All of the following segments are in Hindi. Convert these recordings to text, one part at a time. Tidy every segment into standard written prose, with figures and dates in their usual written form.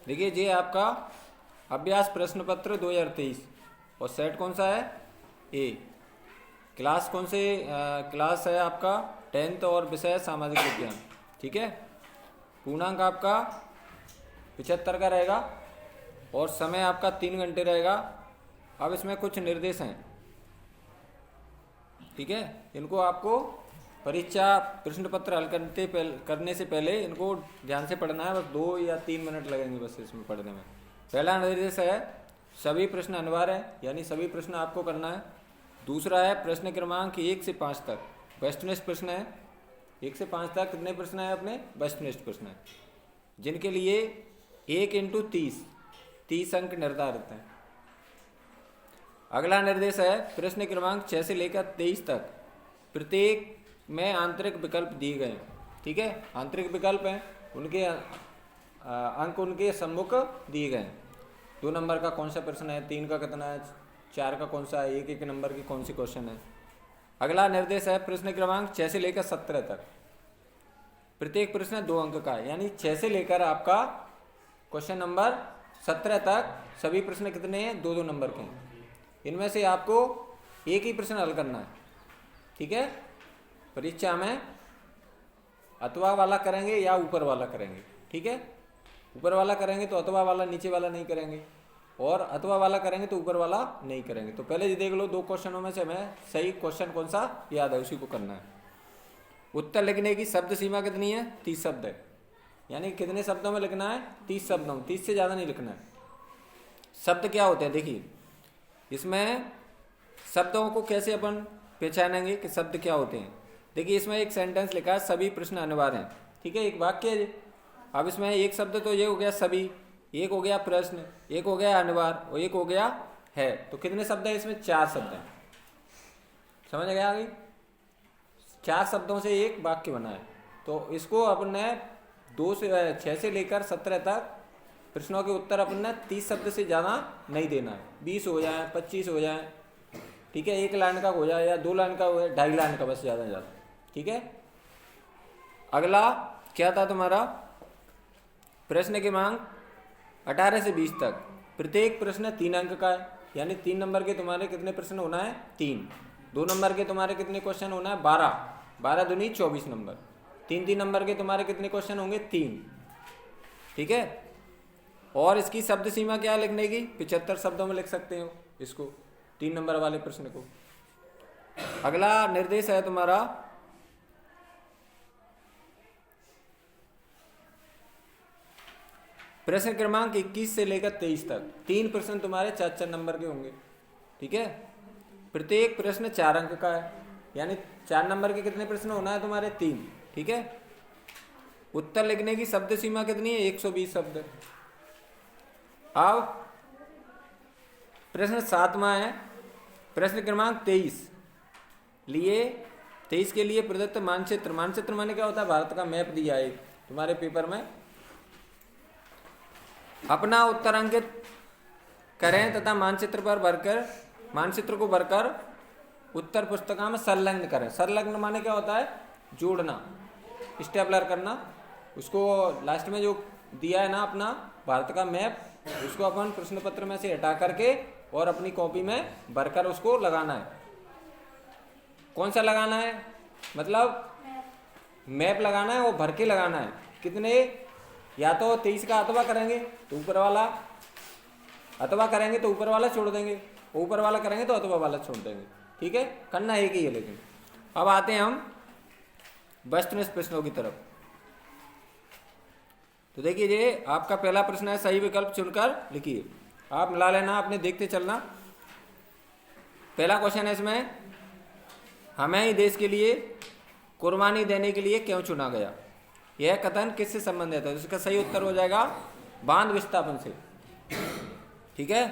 देखिए ये आपका अभ्यास प्रश्न पत्र 2023 और सेट कौन सा है? ए। क्लास कौन से क्लास है आपका? 10th और विषय है सामाजिक विज्ञान। ठीक है, पूर्णांक आपका 75 का रहेगा और समय आपका 3 घंटे रहेगा। अब इसमें कुछ निर्देश हैं, ठीक है, इनको आपको परीक्षा प्रश्न पत्र हल करने से पहले इनको ध्यान से पढ़ना है। बस 2 या 3 मिनट लगेंगे बस इसमें पढ़ने में। पहला निर्देश है सभी प्रश्न अनिवार्य है, यानी सभी प्रश्न आपको करना है। दूसरा है प्रश्न क्रमांक 1 से 5 तक वस्तुनिष्ठ प्रश्न है। 1 से 5 तक कितने प्रश्न हैं अपने? वस्तुनिष्ठ प्रश्न है, जिनके लिए 1 × 30 अंक निर्धारित हैं। अगला निर्देश है प्रश्न क्रमांक 6 से लेकर 23 तक प्रत्येक में आंतरिक विकल्प दिए गए। ठीक है, आंतरिक विकल्प हैं, उनके अंक उनके सम्मुख दिए गए। 2 नंबर का कौन सा प्रश्न है, 3 का कितना है, 4 का कौन सा है, 1 नंबर की कौन सी क्वेश्चन है। अगला निर्देश है प्रश्न क्रमांक 6 से लेकर 17 तक प्रत्येक प्रश्न 2 अंक का है, यानी 6 से लेकर आपका क्वेश्चन नंबर 17 तक सभी प्रश्न कितने हैं? 2-2 नंबर के हैं। इनमें से आपको एक ही प्रश्न हल करना है। ठीक है, परीक्षा में अथवा वाला करेंगे या ऊपर वाला करेंगे। ठीक है, ऊपर वाला करेंगे तो अथवा वाला, नीचे वाला नहीं करेंगे, और अथवा वाला करेंगे तो ऊपर वाला नहीं करेंगे। तो पहले ये देख लो 2 क्वेश्चनों में से हमें सही क्वेश्चन कौन सा याद है उसी को करना है। उत्तर लिखने की शब्द सीमा कितनी है? 30 शब्द है, यानी कितने शब्दों में लिखना है? 30 शब्दों में, 30 से ज़्यादा नहीं लिखना है। शब्द क्या होते हैं? देखिए इसमें शब्दों को कैसे अपन पहचानेंगे कि शब्द क्या होते हैं। देखिए इसमें एक सेंटेंस लिखा है सभी प्रश्न अनिवार्य हैं। ठीक है, एक वाक्य है। अब इसमें एक शब्द तो ये हो गया सभी, एक हो गया प्रश्न, एक हो गया अनिवार्य और एक हो गया है। तो कितने शब्द है इसमें? 4 शब्द हैं। समझ गया आगे? 4 शब्दों से एक वाक्य बना है। तो इसको अपन ने 6 से लेकर 17 तक प्रश्नों के उत्तर अपन ने 30 शब्द से ज़्यादा नहीं देना है। 20 हो जाए, 25 हो जाए, ठीक है, 1 लाइन का हो जाए या 2 लाइन का हो जाए, 2.5 लाइन का, बस ज़्यादा से ज़्यादा। ठीक है, अगला क्या था तुम्हारा? प्रश्न क्रमांक 18 से 20 तक प्रत्येक प्रश्न 3 अंक का है, यानी 3 नंबर के तुम्हारे कितने प्रश्न होना है? 3। 2 नंबर के तुम्हारे कितने क्वेश्चन होना है? 12 दूनी 24 नंबर। 3 नंबर के तुम्हारे कितने क्वेश्चन होंगे? 3। ठीक है, और इसकी शब्द सीमा क्या लिखने की? 75 शब्दों में लिख सकते हो इसको, 3 नंबर वाले प्रश्न को। अगला निर्देश है तुम्हारा प्रश्न क्रमांक 21 से लेकर 23 तक 3 प्रश्न तुम्हारे 4-4 नंबर के होंगे। ठीक है, प्रत्येक प्रश्न 4 अंक का है, यानी 4 नंबर के कितने प्रश्न होना है तुम्हारे? 3। ठीक है, उत्तर लिखने की शब्द सीमा कितनी है? 120 शब्द। अब प्रश्न 7वां है प्रश्न क्रमांक 23 लिए 23 के लिए प्रदत्त मानचित्र। मानचित्र माने क्या होता है? भारत का मैप दिया है तुम्हारे पेपर में। अपना उत्तर अंकित करें तथा मानचित्र को भरकर उत्तर पुस्तिका में संलग्न करें। संलग्न माने क्या होता है? जोड़ना, स्टेपलर करना। उसको लास्ट में जो दिया है ना अपना भारत का मैप, उसको अपन प्रश्न पत्र में से हटा करके और अपनी कॉपी में भरकर उसको लगाना है। कौन सा लगाना है? मतलब मैप लगाना है, वो भर के लगाना है। कितने? या तो 23 का अथवा करेंगे तो ऊपर वाला, अथवा करेंगे तो ऊपर वाला छोड़ देंगे, ऊपर वाला करेंगे तो अथवा वाला छोड़ देंगे। ठीक है, करना एक ही है। लेकिन अब आते हैं हम वस्तुनिष्ठ प्रश्नों की तरफ। तो देखिए ये आपका पहला प्रश्न है, सही विकल्प चुनकर लिखिए। आप मिला लेना, आपने देखते चलना। पहला क्वेश्चन है इसमें, हमें ही देश के लिए कुर्बानी देने के लिए क्यों चुना गया? यह कथन किससे संबंधित है? इसका सही उत्तर हो जाएगा बांध विस्थापन से। ठीक है,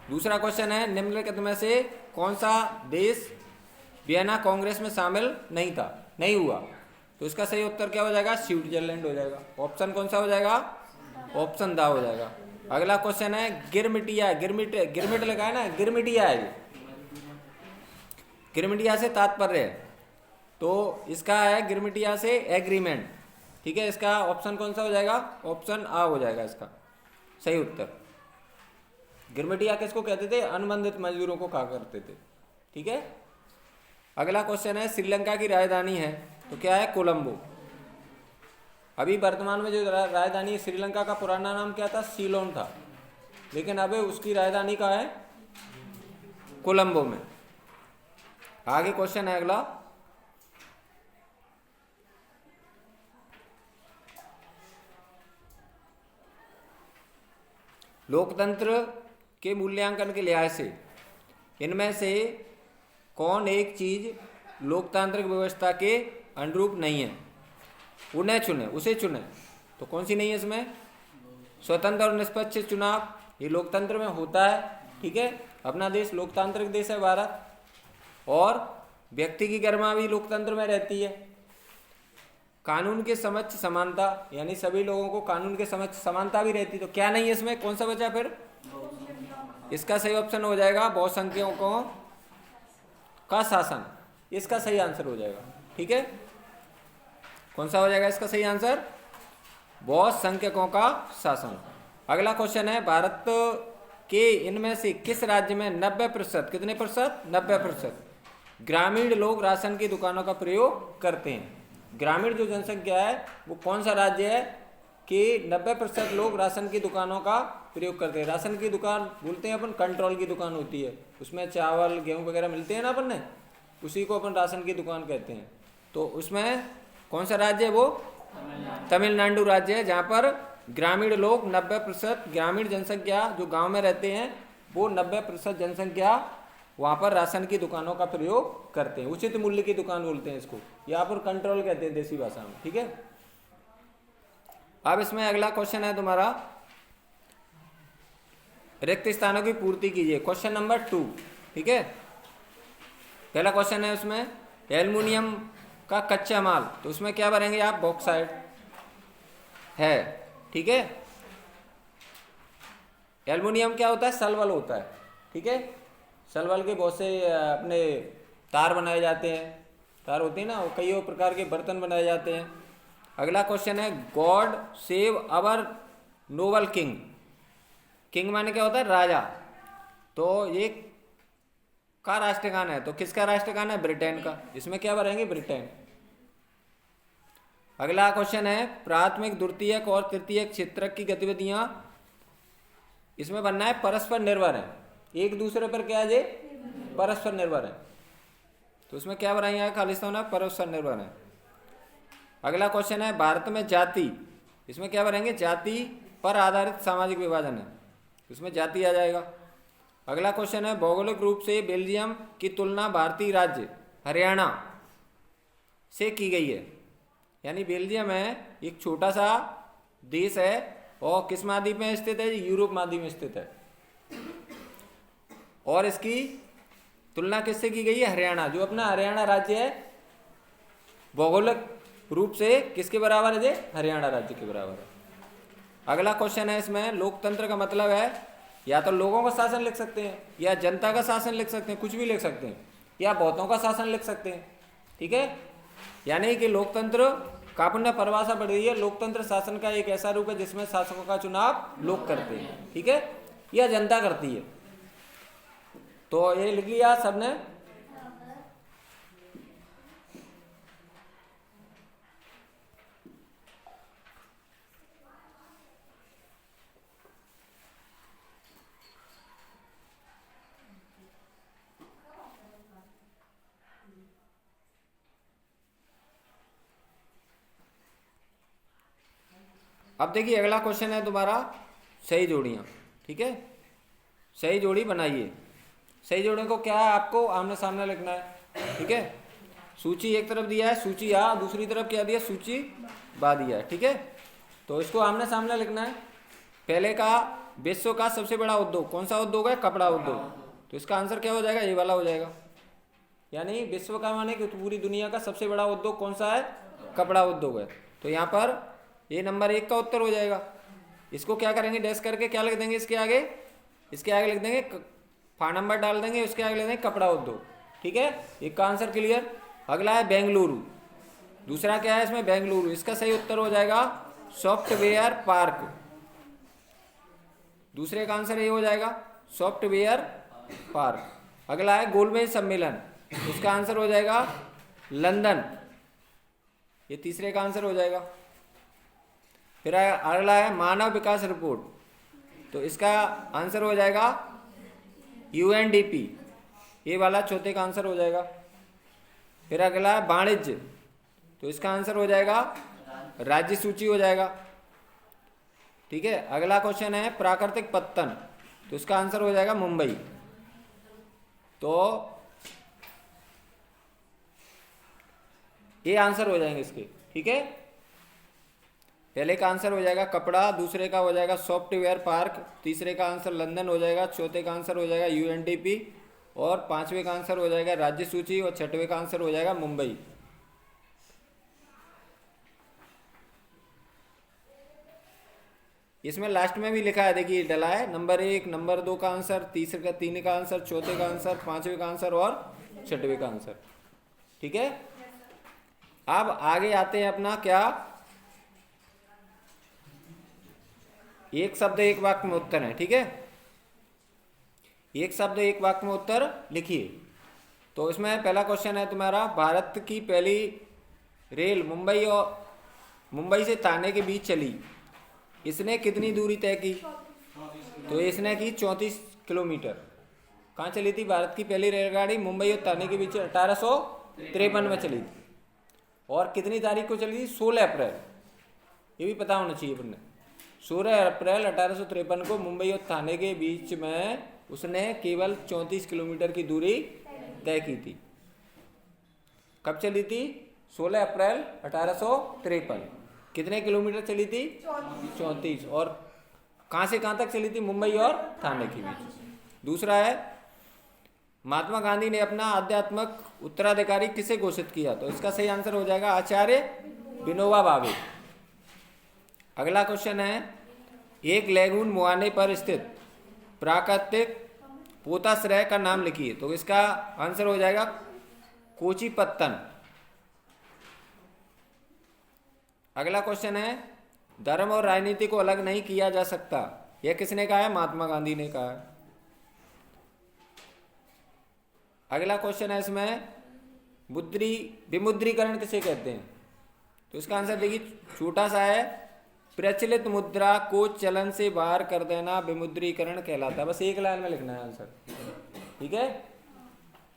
दूसरा क्वेश्चन है, निम्नलिखित में से कौन सा देश वियना कांग्रेस में शामिल नहीं हुआ? तो इसका सही उत्तर क्या हो जाएगा? स्विट्जरलैंड हो जाएगा। ऑप्शन कौन सा हो जाएगा? ऑप्शन दा हो जाएगा। अगला क्वेश्चन है, गिरमिटिया, गिरमिट लगा है ना, गिरमिटिया है, गिरमिटिया से तात्पर्य है, तो इसका है गिरमिटिया से एग्रीमेंट। ठीक है, इसका ऑप्शन कौन सा हो जाएगा? ऑप्शन आ हो जाएगा इसका। सही उत्तर। गिरमिटिया किसको कहते थे? अनुबंधित मजदूरों को कहा करते थे। ठीक है। अगला क्वेश्चन है, श्रीलंका की राजधानी है तो क्या है? कोलंबो। अभी वर्तमान में जो राजधानी है श्रीलंका का पुराना नाम क्या था? सीलोन था, लेकिन अब उसकी राजधानी कहाँ है? कोलंबो में। आगे क्वेश्चन है अगला, लोकतंत्र के मूल्यांकन के लिहाज से इनमें से कौन एक चीज लोकतांत्रिक व्यवस्था के अनुरूप नहीं है? उन्हें चुने, उसे चुने। तो कौन सी नहीं है इसमें? स्वतंत्र और निष्पक्ष चुनाव, ये लोकतंत्र में होता है। ठीक है। अपना देश लोकतांत्रिक देश है भारत, और व्यक्ति की गरिमा भी लोकतंत्र में रहती है। कानून के समक्ष समानता, यानी सभी लोगों को कानून के समक्ष समानता भी रहती। तो क्या नहीं है इसमें? कौन सा बचा फिर? इसका सही ऑप्शन हो जाएगा बहुसंख्यकों का शासन। इसका सही आंसर हो जाएगा। ठीक है। कौन सा हो जाएगा इसका सही आंसर? बहुसंख्यकों का शासन। अगला क्वेश्चन है, भारत के इनमें से किस राज्य में 90%, कितने प्रतिशत? 90% ग्रामीण लोग राशन की दुकानों का प्रयोग करते हैं। ग्रामीण जो जनसंख्या है वो कौन सा राज्य है कि 90% लोग राशन की दुकानों का प्रयोग करते हैं? राशन की दुकान बोलते हैं अपन, कंट्रोल की दुकान होती है, उसमें चावल गेहूं वगैरह मिलते हैं ना अपन ने, उसी को अपन राशन की दुकान कहते हैं। तो उसमें कौन सा राज्य है वो? तमिलनाडु राज्य है, जहाँ पर ग्रामीण लोग 90%, ग्रामीण जनसंख्या जो गांव में रहते हैं वो 90% जनसंख्या वहाँ पर राशन की दुकानों का प्रयोग करते हैं। उचित मूल्य की दुकान बोलते हैं इसको, यहाँ पर कंट्रोल कहते हैं देसी भाषा में। ठीक है। अब इसमें अगला क्वेश्चन है तुम्हारा, रिक्त स्थानों की पूर्ति कीजिए। Question number 2। ठीक है। पहला क्वेश्चन है उसमें एल्युमिनियम का कच्चा माल, तो उसमें क्या भरेंगे आप? बॉक्साइट है। ठीक है। एल्युमिनियम क्या होता है? सलवल होता है। ठीक है। सलवल के बहुत से अपने तार बनाए जाते हैं, तार होती है ना, वो कई प्रकार के बर्तन बनाए जाते हैं। अगला क्वेश्चन है, God save our Nobel king. King माने क्या होता है? राजा। तो ये का राष्ट्रगान है, तो किसका राष्ट्रगान है? ब्रिटेन का। इसमें क्या भरेंगे? ब्रिटेन। अगला क्वेश्चन है, प्राथमिक, द्वितीयक और तृतीयक क्षेत्रक की गतिविधियां, इसमें बनना है परस्पर निर्भर है, एक दूसरे पर क्या है? परस्पर निर्भर है। तो इसमें क्या बनाएंगे? खालिस्तान है, परस्पर निर्भर है। अगला क्वेश्चन है, भारत में जाति, इसमें क्या भरेंगे? जाति पर आधारित सामाजिक विभाजन है, इसमें जाति आ जाएगा। अगला क्वेश्चन है, भौगोलिक रूप से बेल्जियम की तुलना भारतीय राज्य हरियाणा से की गई है। यानी बेल्जियम है एक छोटा सा देश है और किस महाद्वीप में स्थित है? यूरोप महाद्वीप में स्थित है। और इसकी तुलना किससे की गई है? हरियाणा। जो अपना हरियाणा राज्य है भौगोलिक रूप से किसके बराबर है? हरियाणा राज्य के बराबर है। अगला क्वेश्चन है, इसमें लोकतंत्र का मतलब है या तो लोगों का शासन लिख सकते हैं, या जनता का शासन लिख सकते हैं, कुछ भी लिख सकते हैं, या बहुतों का शासन लिख सकते हैं। ठीक है। यानी कि लोकतंत्र का अपन ने परिभाषा पढ़ी है, लोकतंत्र शासन का एक ऐसा रूप है जिसमें शासकों का चुनाव लोग करते हैं। ठीक है। या जनता करती है। तो ये लिख लिया सबने। अब देखिए अगला क्वेश्चन है तुम्हारा सही जोड़ियां। ठीक है। सही जोड़ी बनाइए। सही जोड़े को क्या है? आपको आमने सामने लिखना है। ठीक है। सूची एक तरफ दिया है, सूची आ, दूसरी तरफ क्या दिया? सूची बा दिया है। ठीक है। तो इसको आमने सामने लिखना है। पहले का, विश्व का सबसे बड़ा उद्योग कौन सा उद्योग है? कपड़ा उद्योग। तो इसका आंसर क्या हो जाएगा? ये वाला हो जाएगा। यानी विश्व का माने कि पूरी दुनिया का सबसे बड़ा उद्योग कौन सा है? कपड़ा उद्योग है। तो यहाँ पर ये नंबर 1 का उत्तर हो जाएगा। इसको क्या करेंगे? डैश करके क्या लिख देंगे? इसके आगे, इसके आगे लिख देंगे फा नंबर डाल देंगे, उसके आगे लिख देंगे कपड़ा उद्योग। ठीक है। एक का आंसर क्लियर। अगला है बेंगलुरु। दूसरा क्या है इसमें? बेंगलुरु। इसका सही उत्तर हो जाएगा सॉफ्टवेयर पार्क। दूसरे का आंसर ये हो जाएगा सॉफ्टवेयर पार्क। अगला है गोलमेज सम्मेलन, उसका आंसर हो जाएगा लंदन, ये तीसरे का आंसर हो जाएगा। फिर अगला है मानव विकास रिपोर्ट, तो इसका आंसर हो जाएगा यूएनडीपी, ये वाला चौथे का आंसर हो जाएगा। फिर अगला है वाणिज्य, तो इसका आंसर हो जाएगा राज्य सूची हो जाएगा। ठीक है, अगला क्वेश्चन है प्राकृतिक पत्तन, तो इसका आंसर हो जाएगा मुंबई। तो ये आंसर हो जाएंगे इसके। ठीक है, पहले का आंसर हो जाएगा कपड़ा, दूसरे का हो जाएगा सॉफ्टवेयर पार्क, तीसरे का आंसर लंदन हो जाएगा, चौथे का आंसर हो जाएगा यूएनडीपी, और पांचवे का आंसर हो जाएगा राज्य सूची, और छठवें का आंसर हो जाएगा मुंबई। इसमें लास्ट में भी लिखा है, देखिए डला है नंबर 1, नंबर 2 का आंसर, तीसरे का 3 का आंसर, चौथे का आंसर, पांचवे का आंसर और छठवें का आंसर। ठीक है, अब आगे आते हैं अपना क्या, एक शब्द एक वाक्य में उत्तर है। ठीक है, एक शब्द एक वाक्य में उत्तर लिखिए। तो इसमें पहला क्वेश्चन है तुम्हारा, भारत की पहली रेल मुंबई से थाने के बीच चली, इसने कितनी दूरी तय की? तो इसने की 34 किलोमीटर। कहाँ चली थी भारत की पहली रेलगाड़ी? मुंबई और थाने के बीच 1853 में चली थी। और कितनी तारीख को चली थी? 16 अप्रैल, ये भी पता होना चाहिए अपने। 16 अप्रैल 1853 को मुंबई और थाने के बीच में उसने केवल 34 किलोमीटर की दूरी तय की थी। कब चली थी? 16 अप्रैल 1853। कितने किलोमीटर चली थी? 34। और कहाँ से कहाँ तक चली थी? मुंबई और थाने के बीच। दूसरा है, महात्मा गांधी ने अपना आध्यात्मिक उत्तराधिकारी किसे घोषित किया? तो इसका सही आंसर हो जाएगा आचार्य विनोबा भावे। अगला क्वेश्चन है, एक लैगून मुहाने पर स्थित प्राकृतिक पोताश्रय का नाम लिखिए। तो इसका आंसर हो जाएगा कोचीपत्तन। अगला क्वेश्चन है, धर्म और राजनीति को अलग नहीं किया जा सकता, यह किसने कहा है? महात्मा गांधी ने कहा है। अगला क्वेश्चन है इसमें, विमुद्रीकरण किसे कहते हैं? तो इसका आंसर देखिए, छोटा सा है, प्रचलित मुद्रा को चलन से बाहर कर देना विमुद्रीकरण कहलाता है। बस एक लाइन में लिखना है आंसर। ठीक है,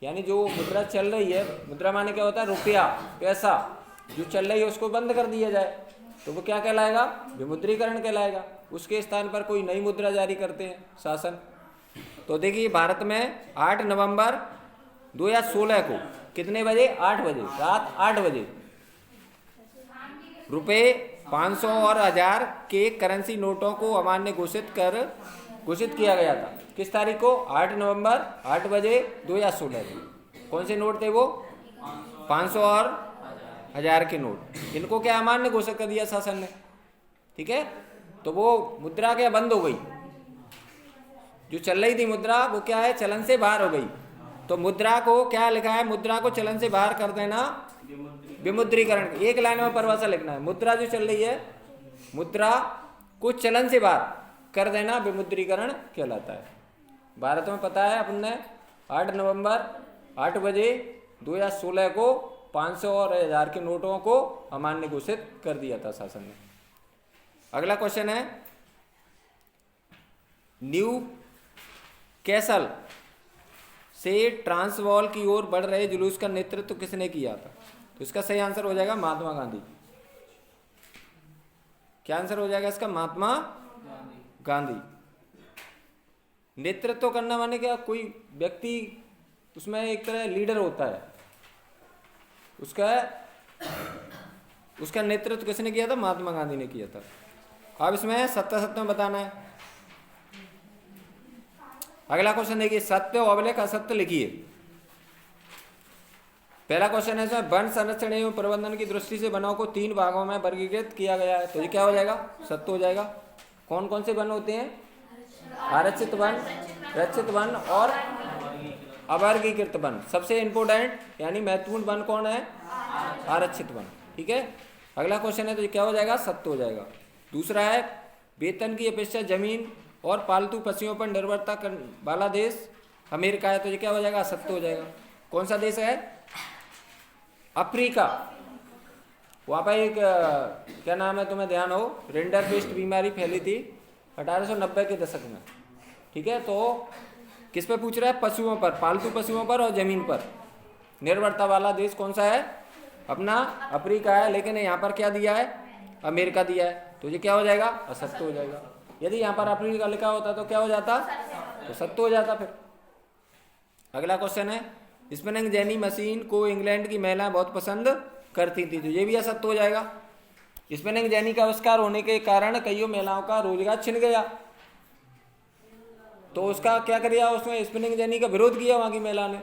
यानी जो मुद्रा चल रही है, मुद्रा माने क्या होता है? रुपया, पैसा जो चल रही है उसको बंद कर दिया जाए तो वो क्या कहलाएगा? विमुद्रीकरण कहलाएगा। उसके स्थान पर कोई नई मुद्रा जारी करते हैं शासन। तो देखिए, भारत में 8 नवंबर 2016 को कितने बजे? 8 बजे, रात 8 बजे रुपए 500 और 1000 के करेंसी नोटों को अमान्य घोषित किया गया था। किस तारीख को? 8 नवंबर 8 बजे 2016 को। कौन से नोट थे वो? 500 और 1000 के नोट। इनको क्या अमान्य घोषित कर दिया शासन ने। ठीक है, तो वो मुद्रा क्या बंद हो गई, जो चल रही थी मुद्रा वो क्या है? चलन से बाहर हो गई। तो मुद्रा को क्या लिखा है? मुद्रा को चलन से बाहर कर देना विमुद्रीकरण। एक लाइन में परिभाषा लिखना है, मुद्रा जो चल रही है, मुद्रा को चलन से बाहर कर देना विमुद्रीकरण कहलाता है। भारत में पता है अपन ने 8 नवंबर 8 बजे 2016 को 500 और 1000 के नोटों को अमान्य घोषित कर दिया था शासन ने। अगला क्वेश्चन है, न्यू कैसल से ट्रांसवाल की ओर बढ़ रहे जुलूस का नेतृत्व किसने किया था? तो इसका सही आंसर हो जाएगा महात्मा गांधी। क्या आंसर हो जाएगा इसका? महात्मा गांधी। नेतृत्व करना माने क्या? कोई व्यक्ति उसमें एक तरह लीडर होता है, उसका नेतृत्व किसने किया था? महात्मा गांधी ने किया था। अब इसमें सत्य में बताना है। अगला क्वेश्चन देखिए, सत्य अवलेख असत्य लिखिए। पहला क्वेश्चन है इसमें, वन संरक्षण एवं प्रबंधन की दृष्टि से वनों को 3 भागों में वर्गीकृत किया गया है। तो ये क्या हो जाएगा? सत्य हो जाएगा। कौन कौन से वन होते हैं? आरक्षित वन, रक्षित वन और अवर्गीकृत वन। सबसे इंपोर्टेंट यानी महत्वपूर्ण वन कौन है? आरक्षित वन। ठीक है, अगला क्वेश्चन है, तो ये क्या हो जाएगा? सत्य हो जाएगा। दूसरा है, वेतन की अपेक्षा जमीन और पालतू पशुओं पर निर्भरता वाला देश अमेरिका है, तो ये क्या हो जाएगा? असत्य हो जाएगा। कौन सा देश है? अफ्रीका। वहाँ पर एक क्या नाम है, तुम्हें ध्यान हो, रिंडरपेस्ट बीमारी फैली थी 1890 के दशक में। ठीक है, तो किस पे पूछ रहा है? पशुओं पर, पालतू पशुओं पर और जमीन पर निर्भरता वाला देश कौन सा है? अपना अफ्रीका है। लेकिन यहाँ पर क्या दिया है? अमेरिका दिया है, तो ये क्या हो जाएगा? असत्य हो जाएगा। यदि यहाँ पर अफ्रीका लिखा होता तो क्या हो जाता? तो सत्य हो जाता। फिर अगला क्वेश्चन है, स्पिनिंग जेनी मशीन को इंग्लैंड की महिलाएं बहुत पसंद करती थी, तो ये भी असत्य हो जाएगा। स्पिनिंग जेनी का आविष्कार होने के कारण कईयों महिलाओं का रोजगार छिन गया, तो उसका क्या किया? उसमें स्पिनिंग जेनी का विरोध किया वहां की महिला ने।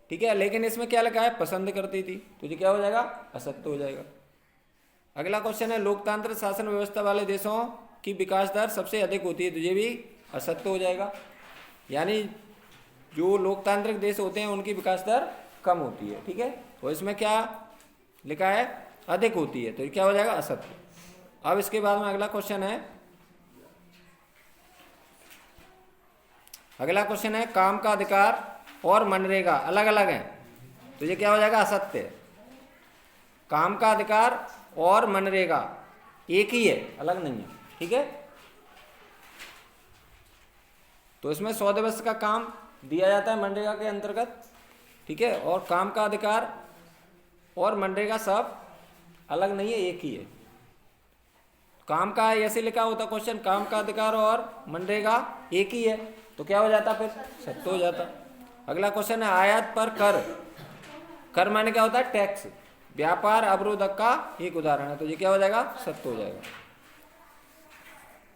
ठीक है, लेकिन इसमें क्या लिखा है? पसंद करती थी, तो ये क्या हो जाएगा? असत्य हो जाएगा। अगला क्वेश्चन है, लोकतांत्रिक शासन व्यवस्था वाले देशों की विकास दर सबसे अधिक होती है, तो ये भी असत्य हो जाएगा। यानी जो लोकतांत्रिक देश होते हैं उनकी विकास दर कम होती है। ठीक है, और इसमें क्या लिखा है? अधिक होती है, तो ये क्या हो जाएगा? असत्य। अब इसके बाद में अगला क्वेश्चन है, काम का अधिकार और मनरेगा अलग अलग हैं, तो ये क्या हो जाएगा? असत्य। काम का अधिकार और मनरेगा एक ही है, अलग नहीं है। ठीक है, तो इसमें 100 दिवस का काम दिया जाता है मनरेगा के अंतर्गत। ठीक है, और काम का अधिकार और मनरेगा सब अलग नहीं है, एक ही है। काम का ऐसे लिखा होता क्वेश्चन, काम का अधिकार और मनरेगा एक ही है, तो क्या हो जाता? फिर सत्य हो जाता। अगला क्वेश्चन है, आयात पर कर। कर माने क्या होता है? टैक्स। व्यापार अवरोधक का एक उदाहरण है, तो ये क्या हो जाएगा? सत्य हो जाएगा।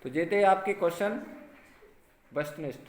तो ये थे आपके क्वेश्चन। वस्तुनिष्ठ।